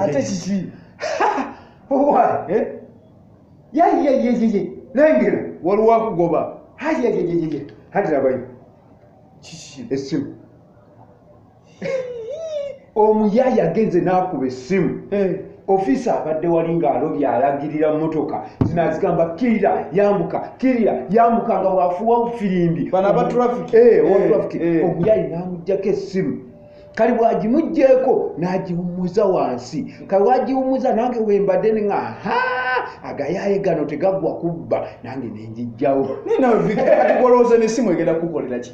ate kiki owa ye nengera waliwo akugoba hati labayo kiki essimu omuyaya agenze n'akuba essimu ofisa abadde wali ng'alobya alagirira mmotoka zinazigamba kirira yambuka nga bwafuwa firimbi bano aba traffic omuyayi n'amuggyako essimu kali bwagimugjeeko n'agiwummuza wansi kali bwagiwummuza nange wembadde nga agayaye gano tegaggwa kubba nange nenjijjawo olowooza n'essimu egenda kukolera ki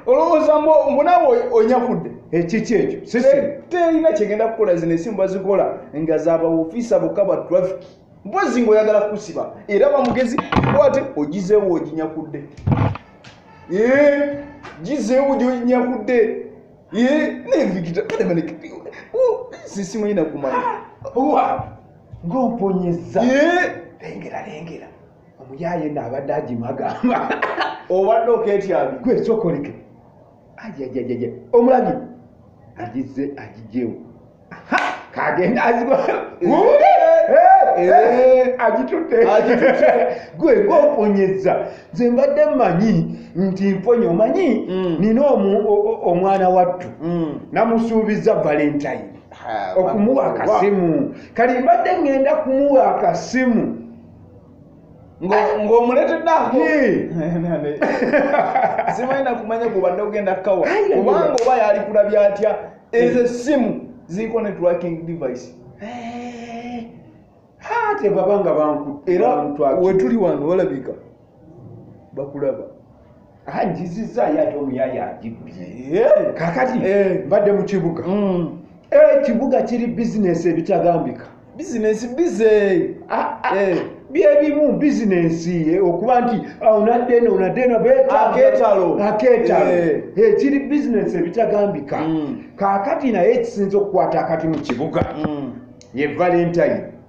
olowooza mbunawe onyakudde kiki ekyo terina kyegenda kukola zino essimu bazikola nga z'abaofiisa bokka ba traffic mpozi ng'oyagala kusiba era bamugezi bwate ogizeewo oginyakudde gizeewo gyonyakudde nevikita sisimu yina kumanya ng'omponyeza lengera omuyaye naabadde agimagamba obadde okeetyabi gwesokoleke omulabi agijjewo kagenda agitutte gwe ng'omponyeza nze mbadde mmanyi nti mponye omanyi nina omwana wattu namusuubiza valentine okumuwa akasimu kali mbadde ngenda kumuwa akasimu ng'omuleetedde ako simanyi kumanya gubadde ogenda kukawa kubanga oba yali kulabya atya ezo essimu ziriko networking device tebabanga era wetuli wano walabika bakulaba njizizaayo ate omuyaya agibbye kakati mbadde mu kibuga ekibuga kiri bizinesi ebitagambika bizinesi bize byebimu bizinesi okuba nti onadeno aketalo kiri bizinesi ebitagambika kakati naye ekisinza okukwata akati mu kibuga ye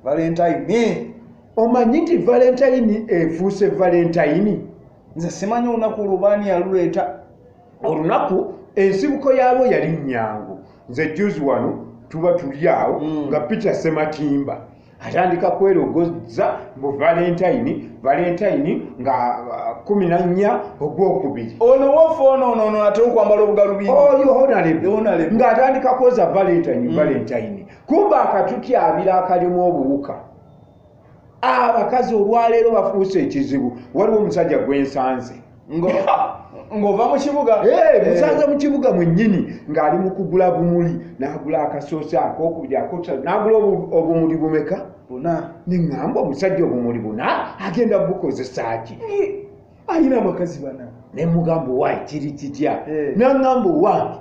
valentine omanyi nti valentine efuuse valentine nze simanyi olunaku olubaani yaluleeta olunaku ensibuko yaalwo yali nnyangu nze juzi wano tuba tuli awo nga Peter Sematimba atandika kwerogoza mu valentine nga 14 ogwokubiri ono wofono ate okwambala obugalubindi oyo honalebe ng'atandika kwoza valentine kumba akatutyabira akalimu obuwuka abakazi olwaleero bafuuse ekizibu waliwo omusajja gwensanze ng'ova mu kibuga musanze mu kibuga mwennyini ng'ali mu kugula bumuli n'agula akasoosi akokubiri n'agula obumuli bumeka buna neŋŋamba omusajja obumuli buna agenda bukozesa ki ayina amakazi bana ne mugamba owaayi kiri kitya naŋŋamba owange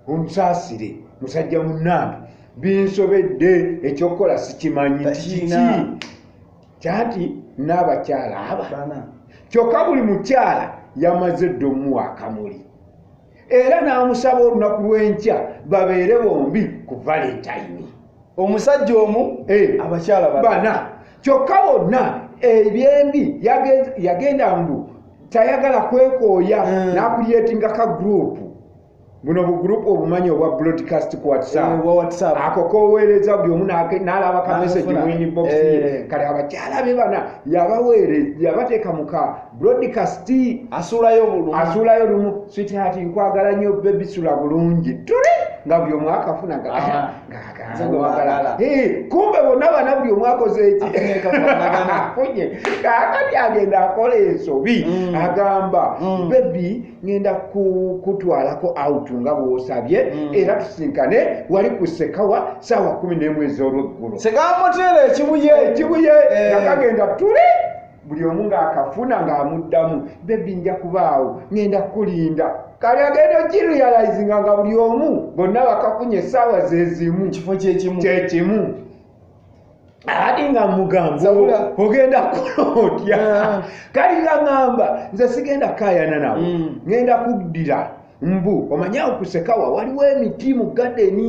omusaasire musajja munnange binsobedde ekyokukola sikimanyi kiki kyanti n'abakyala aba kyokka buli mukyala yamaze dde omuwa akamuli era n'amusaba olunaku lw'enkya babeere bombi ku valentine omusajja omu abakyala bana kyokka bonna ebyembi yagenda mbu tayagala kwekooya n'akulyetinga ka gurupu buno bugurupu obumanyi obwa broadcast ku whatsapp ako koweereza buli omu n'alaba ka message mu inbox kale abakyala be bana yabateeka mu ka broadcast asuulayo lumu sweetheart nkwagala nnyo baby sula bulungi tuli nga buli omu akafuna kumbe bonna bana buli omu akoze eki afunye kakati agenda akola ensobi agamba baby ngenda kutwalako out nga bw'osabye era tusinkane wali ku Sekawa ssaawa 11 ez'olweggulo Sekawa ekibuye nakagenda tuli buli omu ng'akafuna ng'amuddamu bebi nja kubaawo ngenda kulinda kali agenda okirealizinga nga buli omu bonna bakafunye essaawa zezimu kifo kyekimu ati nga mugamba ogenda kukola otya kali ng'angamba nze sigenda kayana nawo ngenda kuddira mbu omanyawo ku Sekawa waliwo emiti mu gadeni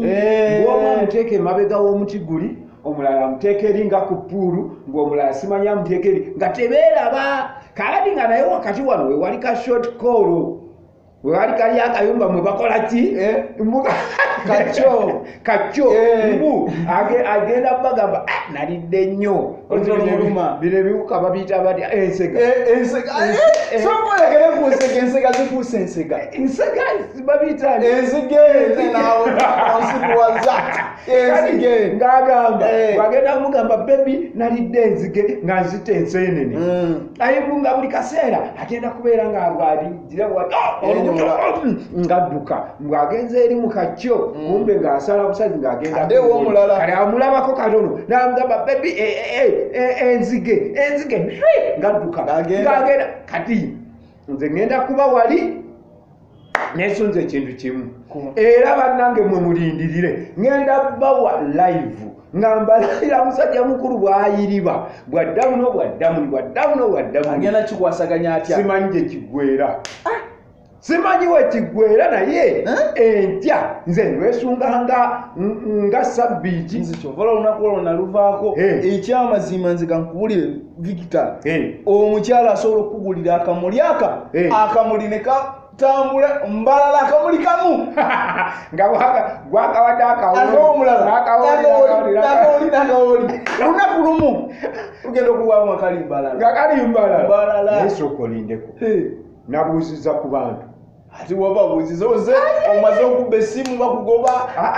ng'omu amuteeka emabega w'omuti guli omulala amuteeka eri nga ku puulu ng'omulala simanya amuteeka eri nga tebeeraba kakati nga naye wakati wano we wali ka short call wali kali akayumba mwe bakola ki kacyo mbu agenda bagamba nalidde nnyo bino ebiwuka babiyita batya ensega zifuuse ensega babiyita ng'agamba wagenda mugamba bebi nalidde enzige nga nzita enseenene ayibu nga buli kaseera agenda kubeera ng'alwalijira ngadduka ng'agenze eri mu kacyo kumbe ng'asala busazi ng'agenda kale amulabako katono n'amugamba bebi enzige ngadduka ng'agenda kati nze ngenda kuba wali nesunze ekintu kimu era bannange mwe mulindirire ngenda bawa live nga mbalayira musajja mukulu bw'ayiriba bwaddamuno agenda kikwasaganya atya simanyi gye kiggwera simanyi we kiggwera naye entya nze lwesunga nga sabbiiti nze kyovala olunaku olwo naluvaako ekyamazima nze kankubulire Victor omukyala asobola okukugulira akamuli akamuli ne tambula mbalala akamuli kamu nga gwakawadde akawoli lunaku lumu ugenda okuwaamu akali mbalala naye sooka olindeko nabuuziza ku bantu ati waba buuziza oze omaze okubba essimu bakugoba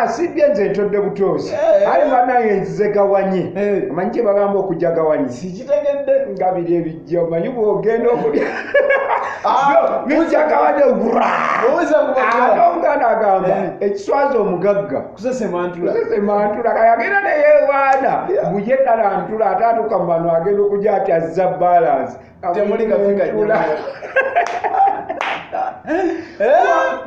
sibye nze ntodde butoozi ali banaye nzize gawanye omanyi kye bagamba okujja gawanye sikitegedde nga biri ebijja omanyi bwogenda okulya bijja gawanye ate omuganda agamba ekiswaza omugagga kusesemantula kayagenda neyewaana buye ddala ntula ate atuuka mu bano agenda okujja ati azza balansi temuli kafika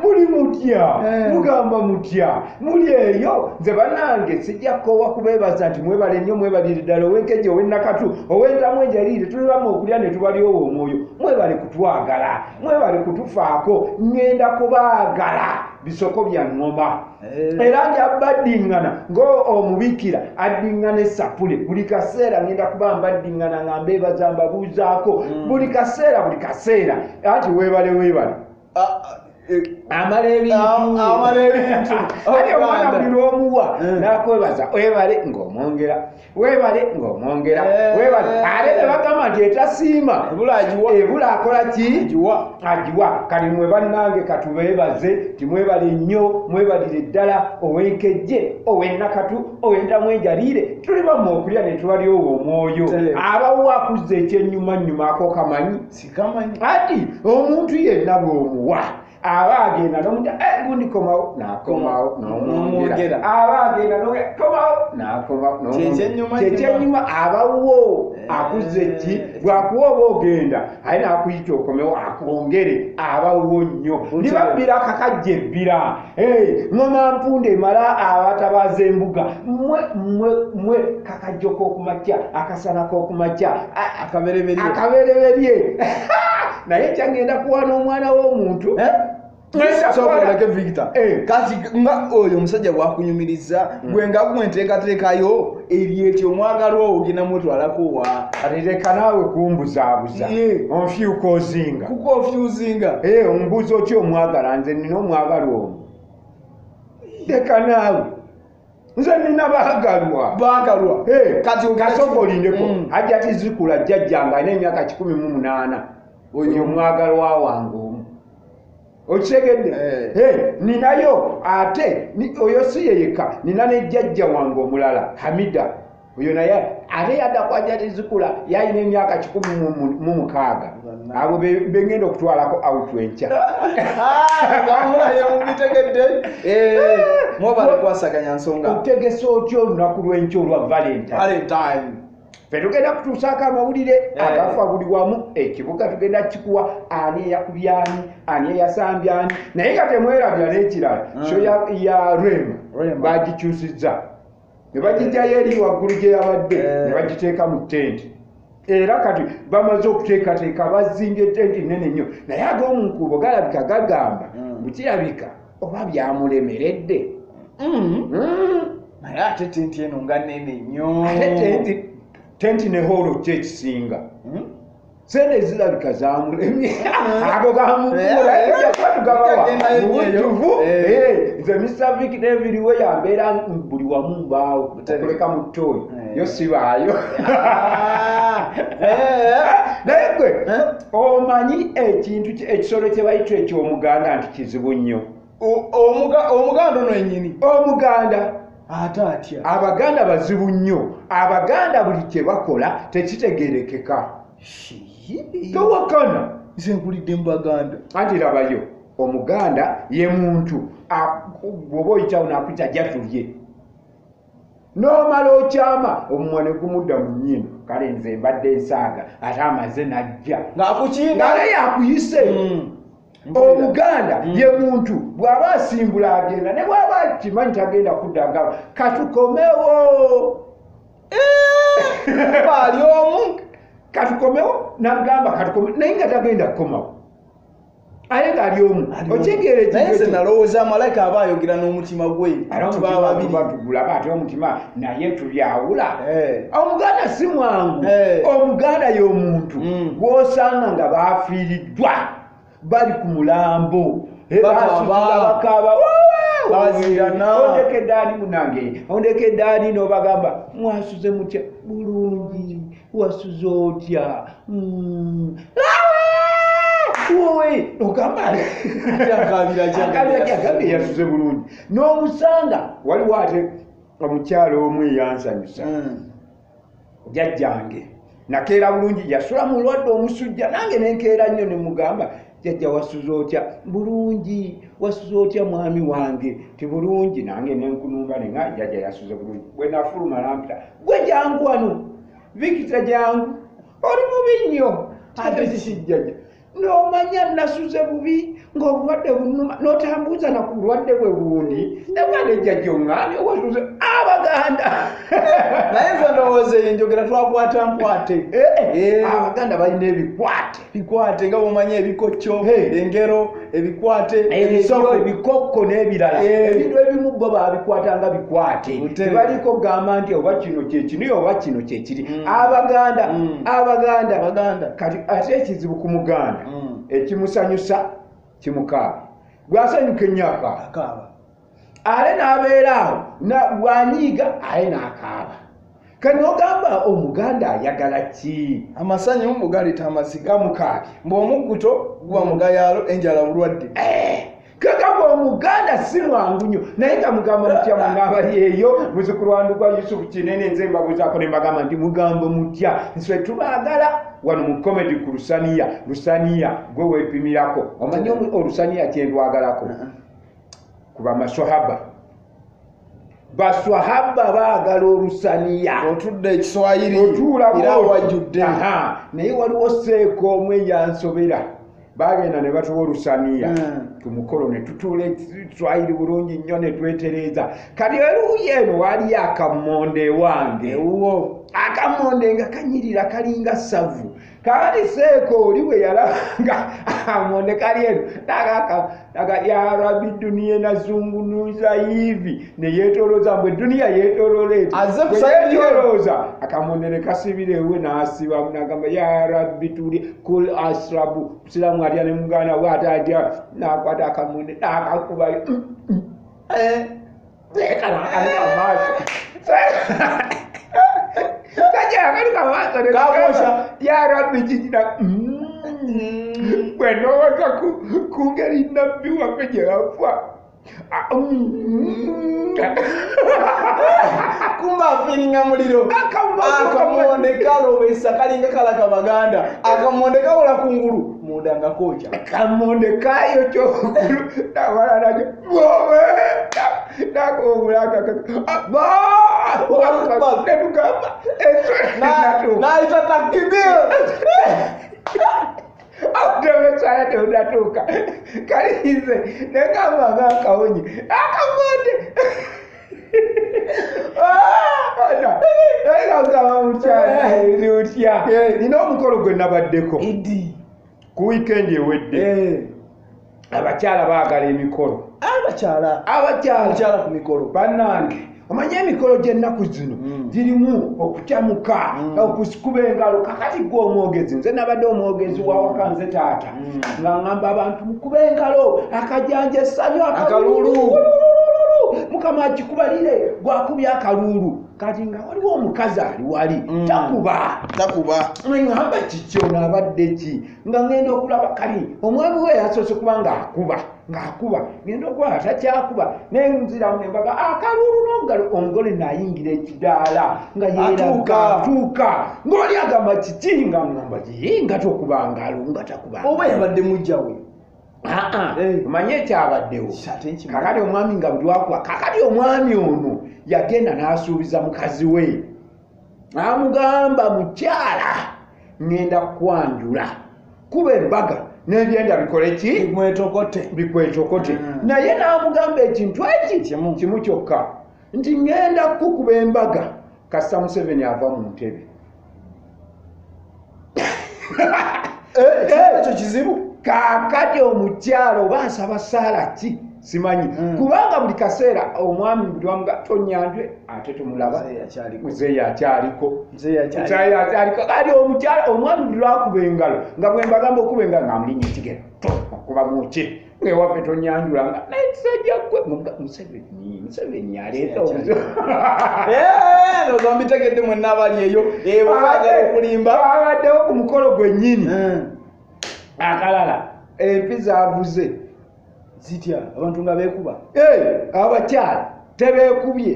muli mutya mugamba mutya muli eyo nze bannange sijja kkowa kubeebaza nti mwebale nnyo mwebalire ddala ow'enkejje ow'ennakatu ow'entamu enjaliire tulibamu okulya ne tubalyowo omwoyo mwebale kutwagala mwebale kutufaako ngenda kubaagala bisoko bya ŋŋoma era njabaddiŋŋana ng'omubikira addiŋŋana essapule buli kaseera ngenda kuba mbaddiŋŋana nga mbeebaza mbabuuzaako buli kaseera ati weebale amala ebintu ate omwana buli lw'omuwa n'akwebaza webale ng'omwongera ate ne bagamba nti etasiima ebula akola ki agiwa kati mwe bannange katubeebaze timwebale nnyo mwebalire ddala ow'enkejje ow'ennakatu ow'entamu enjaliire tuli bamu okulya ne tubalyowo omwoyo abawo akuzza ekyennyumanyuma ako kamanyi ati omuntu yenna bw'omuwa aba agenda nomuta gundi komawo n'omwongera aba agenda komawo kyekyenyuma abawo akuze ki bwakuwa oba ogenda aye n'akuyita okomewo akwongere abawo nnyo nibabbira kakajja ebbira ngoma mpunde emala abatabaza embuga mwe kakajjo k'okumakya akasana k'okumakya akabereberye naye kyagenda kuwa n'omwana w'omuntu sokolake Victor kati nga oyo omusajja bwakunyumiriza gwe nga gwenteekateekayo eryetyo omwagalwa ogenda mwetwalako wa atereka naawe kumbuzaabuza onfyukozinga kukonfyuzinga ombuuza otya omwagala nze nina omwagalwa omu teka naawe nze nina baagalwa kati kasooka olindeko ajja tizikula jjajjanga alina emyaka 18 oyo omwagalwa wange omu okitegedde ninayo ate oyo si yeyeka nina ne jjajja wange omulala Hamida oyo naye ate yadda kwajja tizikula yalina emyaka 16 abo bengenda okutwalako awutu enkya mubitegedde mwobala kwasaganya nsonga otegese otya olunaku lw'enkya olwa Valentine fe tugenda kutuusaako amawulire agafa buli wamu ekibuga tugenda kikuwa ani eyakubyani ani eyasambyani naye nga temwerabya n'ekirala kyo ya Rema bagikyusizza ne bagijjayo eri waggulu gye yabadde ne bagiteeka mu tenti era kati bamaze okuteekateeka bazinga etenti nnene nnyo naye ag'omunkuubo galabika gagamba bukirabika oba byamulemeredde naye ate tenti eno nga nnene nnyo tenti ne holo kyekisinga sente zirabika zamulemye ako kamukulaatugabawamubujuvu nze Mr. Vic David we yambeera buli wamu mbaawo okuleka mu ttooyi yo sibaayo naye gwe omanyi ekintu ekisolo kye bayita eky'omuganda nti kizibu nnyo omuganda ono ennyini omuganda ate atya abaganda bazibu nnyo abaganda buli kye bakola tekitegerekeka towakana nze nkulidde mu baganda anti labayo omuganda ye muntu bw'oba oyitawo nakwita jatulye n'omala okyama omumwa ne gumudda mu nnyindo kale nze mbadde nsaaga ate amaze najja ng'ale yakuyise omuganda ye muntu bw'aba asimbula agenda ne bw'aba kimanyi tagenda kuddagaba katukomewo baali omu katukomewo nagamba katukomewo naye nga tagenda kukomawo aye ng'ali omu okyegeere naye nze nalowooza malayika aba ayogera n'omutima gwe batugulaba ate omutima naye tulyawula omuganda si mwangu omuganda y'omuntu gw'osanga nga baafiiriddwa bali ku mulambo bakaba ondekedde ani munange ondekedde ani n'obagamba mwasuze mutya bulungi wasuze otya wowe ogamba agambye yasuze bulungi n'omusanga waliwo ate omukyalo omu eyansanyusa jjajjange nakeera bulungi yasula mu lwadde omusujja nange nenkeera nnyo ne mugamba jjajja wasuze otya bulungi wasuze otya mwami wange ti bulungi nange nenkunumba nenga jjajja yasuze bulungi bwe nafuluma nampita gwe jangu wano Victor jangu oli mubi nnyo ate kisijjajja n'omanya nasuze bubi ng'obulwadde bunuma n'otambuuza na ku bulwadde bwe bundi nebwande jjajja oŋŋaani owasuze abaganda naye nze ndowooza eyo njogera twakwata nkwate abaganda balina bikwate nga bwomanya ebikocco engero ebikwate ebikokko n'ebirala ebintu ebimu bo babikwata nga bikwate tebaliko gamba nti oba kino kyekini oba kino kyekiri abaganda kati ate ekizibu ku muganda ekimusanyusa kimukaaba gwasanyuka ennyakaaba ale n'abeera awo bwanyiiga ale n'akaaba kati n'ogamba omuganda ayagala ki amasanyu mugaleeta amaziga mukaabye mbw'omugguto guba mugayaalo enjala bulwadde kagamba omuganda si mwangu nnyo naye nga mugamba mutya munaabali eyo muzukulu wandu gwa Yusufu Kinene nze mbabuuzaako ne mbagamba nti mugamba mutya nfe tubaagala wano mu komedi ku lusaniya gwe weepimirako omanyi olusaniya kyendwagalako kuba maswahaba baswahaba baagala olusaniya otudde ekiswayiri era wajjudde naye waliwo seeko omwe eyansobera bagenda ne batuwa olusaniya ku mukolo ne tutuula ekiswayiri bulungi nnyo ne twetereeza kati eruuyi eno waliyo akammonde wange akamonde nga kanyirira kalinga savu kati seeko oli bwe yalanga amonde kali eno naga ya Rabbi dunia inazungunuza hivi ne yetoloza mbwe dunia yetololete yetoloza akamonde ne kasibire ewe n'asiba nagamba ya Rabbi tuli kul asrabu silamu atya ne mugana wata atya nakwata akamonde nakakubayo ya Rabbi jijina kwenowaza kungeri nabbi waffe gye yafa kumba afiringa muliro akamonde kalobesa kalinga kalaka baganda akamonde kawola kungulu munda nga kocha akamonde kayo kyokulu nabalanajo wowe nakobulaka naita takibir Audemesaya teudatuka kalize nekamba ngakawonyi akamonde kama mchana nutya nina omukolo gwe nabaddeko ku weekend ewedde abakyala baagala emikolo abakyala ku mikolo bannange omanye emikolo gy'ennaku zino zirimu okutyamuka okukuba engalo kakati gwe omwogezi nze nabadde omwogezi wawaka nze taata nga ŋŋamba abantu mukube engalo akajanja essanyu akalulu mukama akikubalire gwakubye akalulu kati nga waliwo omukazi ali wali takuba ŋŋamba kikyo naabadde ki nga ŋŋenda okulaba kali omwami we yasoose kuba ng'akuba ngenda okulaba takyakuba nenziramu nembaga akalulu n'omugalo omugole naayingira ekidaala nga yeeratuuka ng'oli agamba kiki nga ŋŋamba nga tokuba ngalo nga takuba oba yabadde mujja we manye ekyabaddewo kakati omwami nga buli wakuba kakati omwami ono yagenda n'asuubiza mukazi we amugamba mukyala ŋŋenda kwanjula kuba embaga n'ebyenda bikole ki bikwetokote naye n'amugamba ekintu eki kimu kyokka nti ŋŋenda kukuba embaga kasita Museveni ava mu ntebe ekyo kizibu kakati omukyalo oba asaba saala ki simanyi kubanga buli kaseera omwami buli wamuga tonyanjwe ate tumulaba muzeeyi akyaliko kati omukyalo omwami buli lwakuba engalo nga bwe mbagamba okuba engalo ng'amulinya ekigero okuba muki ng'ewaffe tonyanjula nga naye kisajja gwe Museveni aleeta omuzeeyi mwenna abali eyo bagala okulimba abaddewo ku mukolo gwennyini akalala empi zaavuze zitya abantu nga beekuba abakyala tebeekubye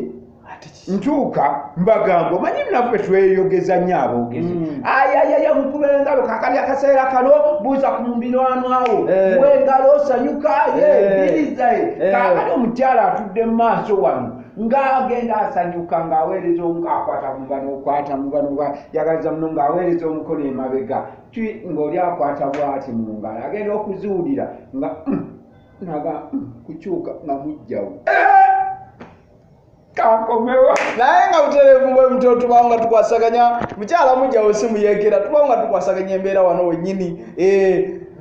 ntuuka mbagamba omanyi naffe tweyogeza nnyo aboogezi ayayaya mukube engalo kakali akaseera kano buuza ku mubirwanwawo muwe engalo osanyuka biriza kakali omukyala atudde mu maaso wano ng'agenda asanyuka ng'aweereza akwata mu bano yagaliza muno ng'aweereza omukono emabega ng'oli akwata bw'ati mu ngalo agenda okuziwulira nga naga kukyuka nga mujjawo kankomewa naye nga butereevu bwe mutyo tubawo nga tukwasaganya mukyala mujjawo si muyeekera tubawo nga tukwasaganya embeera wano wennyini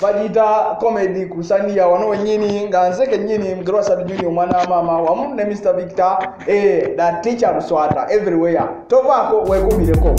bagiyita comedy ku saniya wano wennyini nga nze kennyini Mugerwa Sad Junior omwana wa maama wamu ne Mr. Victor that teacher Luswata everywhere tovaako weekumireko